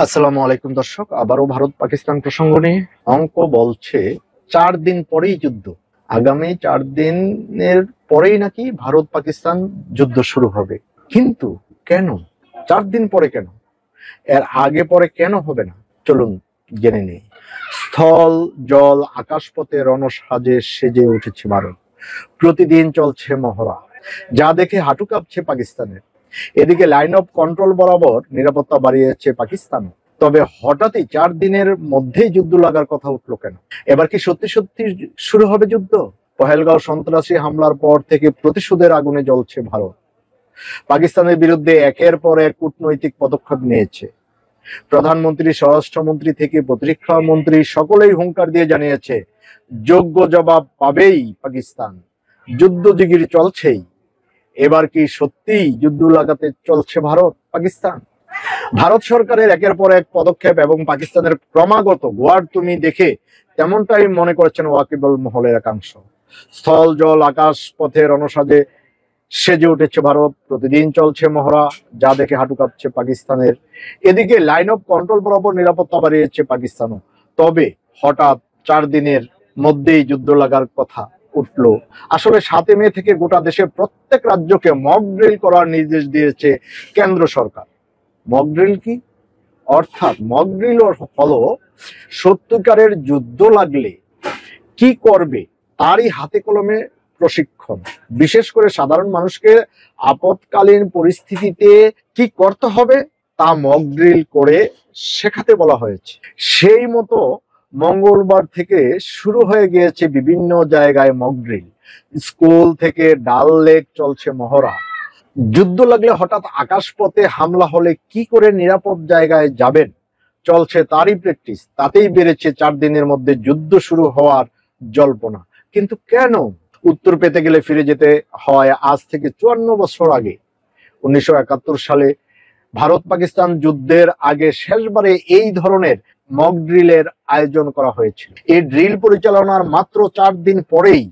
আসসালামু আলাইকুম দর্শক, আবারও ভারত পাকিস্তান প্রসঙ্গ নিয়ে। অঙ্ক বলছে 4 দিন পরেই যুদ্ধ, আগামী 4 দিনের পরেই নাকি ভারত পাকিস্তান যুদ্ধ শুরু হবে। কিন্তু কেন 4 দিন পরে, কেন এর আগে পরে কেন হবে না? চলুন জেনে নেই। স্থল জল আকাশপথে রণসাজে সেজে উঠেছে ভারত। প্রতিদিন চলছে মহড়া, যা দেখে হাঁটু কাঁপছে পাকিস্তানের। এদিকে লাইন অফ কন্ট্রোল বরাবর নিরাপত্তা বাড়িয়েছে পাকিস্তান। তবে হঠাৎই 4 দিনের মধ্যেই যুদ্ধ লাগার কথা উঠলো কেন? এবার কি সত্যি সত্যি শুরু হবে যুদ্ধ? পহেলগাঁও সন্ত্রাসী হামলার পর থেকে প্রতিশোধের আগুনে জ্বলছে ভারত। পাকিস্তানের বিরুদ্ধে একের পর এক কূটনৈতিক পদক্ষেপ নিয়েছে। প্রধানমন্ত্রী, স্বরাষ্ট্রমন্ত্রী থেকে প্রতিরক্ষা মন্ত্রী সকলেই হুঙ্কার দিয়ে জানিয়েছে যোগ্য জবাব পাবেই পাকিস্তান। যুদ্ধ জিগির চলছেই। এবার কি সত্যিই যুদ্ধ লাগাতে চলছে ভারত পাকিস্তান? ভারত সরকারের একের পর এক পদক্ষেপ এবং পাকিস্তানের ক্রমাগত গোয়ার তুমি দেখে তেমনটাই মনে করছেন ওয়াকিবুল মহলের একাংশ। স্থল জল আকাশ পথে রণসাজে সেজে উঠেছে ভারত। প্রতিদিন চলছে মহড়া, যা দেখে হাঁটু কাঁপছে পাকিস্তানের। এদিকে লাইন অফ কন্ট্রোল বরাবর নিরাপত্তা বাড়িয়েছে পাকিস্তানও। তবে হঠাৎ 4 দিনের মধ্যেই যুদ্ধ লাগার কথা উঠলো। আসলে 7 মে থেকে গোটা দেশের প্রত্যেক রাজ্যকে মক ড্রিল করার নির্দেশ দিয়েছে কেন্দ্র সরকার। মক ড্রিল কি? অর্থাৎ মক ড্রিল হলো সত্যিকারের যুদ্ধ লাগলে কি করবে তারই হাতে কলমে প্রশিক্ষণ। বিশেষ করে সাধারণ মানুষকে আপৎকালীন পরিস্থিতিতে কি করতে হবে তা মক ড্রিল করে শেখাতে বলা হয়েছে। সেই মতো মঙ্গলবার থেকে শুরু হয়ে গিয়েছে বিভিন্ন জায়গায় মক ড্রিল। স্কুল থেকে ডাল লেক চলছে মহড়া। যুদ্ধ লাগলে হঠাৎ আকাশপথে হামলা হলে কি করে নিরাপদ জায়গায় যাবেন চলছে তারই প্র্যাকটিস। তাতেই বেড়েছে 4 দিনের মধ্যে যুদ্ধ শুরু হওয়ার জল্পনা। কিন্তু কেন? উত্তর পেতে গেলে ফিরে যেতে হয় আজ থেকে 54 বছর আগে। 1971 সালে ভারত পাকিস্তান যুদ্ধের আগে শেষবারে এই ধরনের মক ড্রিলের আয়োজন করা হয়েছিল। এই ড্রিল পরিচালনার মাত্র 4 দিন পরেই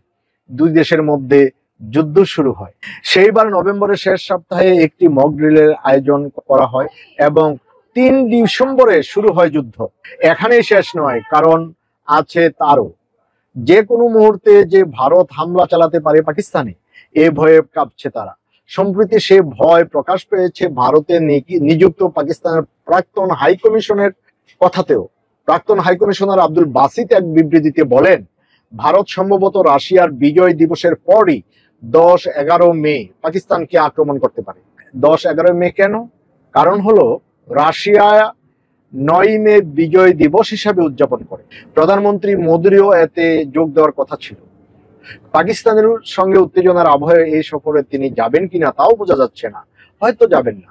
দুই দেশের মধ্যে যুদ্ধ শুরু হয়। সেইবার নভেম্বরের শেষ সপ্তাহে একটি মক ড্রিলের আয়োজন করা হয় এবং 3 ডিসেম্বরে শুরু হয় যুদ্ধ। এখানেই শেষ নয়, কারণ আছে তারও। যে কোনো মুহূর্তে যে ভারত হামলা চালাতে পারে পাকিস্তানে, এ ভয়ে কাঁপছে তারা। সম্প্রতি সে ভয় প্রকাশ পেয়েছে ভারতে নিযুক্ত পাকিস্তানের প্রাক্তন হাইকমিশনের কথাতেও। প্রাক্তন হাইকমিশনার আব্দুল বাসিত এক বিবৃতিতে বলেন, ভারত সম্ভবত রাশিয়ার বিজয় দিবসের পরই 10-11 মে পাকিস্তানকে আক্রমণ করতে পারে। 10-11 মে কেন? কারণ হলো রাশিয়া 9 মে বিজয় দিবস হিসাবে উদযাপন করে। প্রধানমন্ত্রী মোদিরও এতে যোগ দেওয়ার কথা ছিল। পাকিস্তানের সঙ্গে উত্তেজনার আবহে এই সফরে তিনি যাবেন কিনা তাও বোঝা যাচ্ছে না, হয়তো যাবেন না।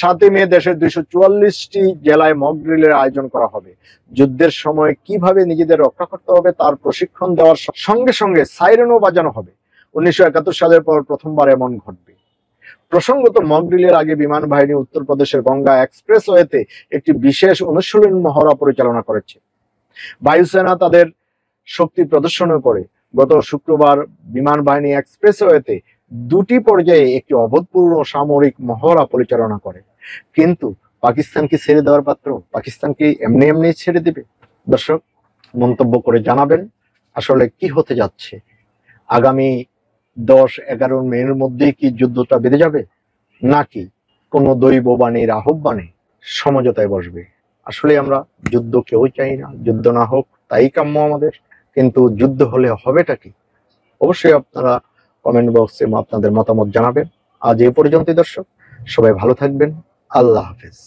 7 মে দেশের 244টি জেলায় মক ড্রিলের আয়োজন করা হবে। যুদ্ধের সময় কিভাবে নিজেদের রক্ষা করতে হবে তার প্রশিক্ষণ দেওয়ার সঙ্গে সঙ্গে সাইরেনও বাজানো হবে। 1971 সালের পর প্রথমবার এমন ঘটবে। প্রসঙ্গত, মক ড্রিলের আগে বিমান বাহিনী উত্তরপ্রদেশের গঙ্গা এক্সপ্রেসওয়েতে একটি বিশেষ অনুশীলন মহড়া পরিচালনা করেছে। বায়ুসেনা তাদের শক্তি প্রদর্শনও করে। গত শুক্রবার বিমান বাহিনী এক্সপ্রেসওয়েতে 2টি পর্যায়ে একটি অভূতপূর্ব সামরিক মহড়া পরিচালনা করে। কিন্তু পাকিস্তান কি ছেড়ে দেওয়ার পাত্র? পাকিস্তান কি এমনি এমনি ছেড়ে দিবে? দর্শক, মন্তব্য করে জানাবেন আসলে কি হতে যাচ্ছে। আগামী 10-11 মের মধ্যেই কি যুদ্ধটা বেঁধে যাবে, নাকি কোনো দৈববাণীর আহ্বানে সমঝোতায় বসবে? আসলে আমরা যুদ্ধ কেউই চাই না, যুদ্ধ না হোক তাই কাম্য আমাদের। কিন্তু যুদ্ধ হলে হবেটা কি? অবশ্যই আপনারা কমেন্ট বক্সে আপনাদের মতামত জানাবেন। আজ এই পর্যন্তই দর্শক, সবাই ভালো থাকবেন। আল্লাহ হাফেজ।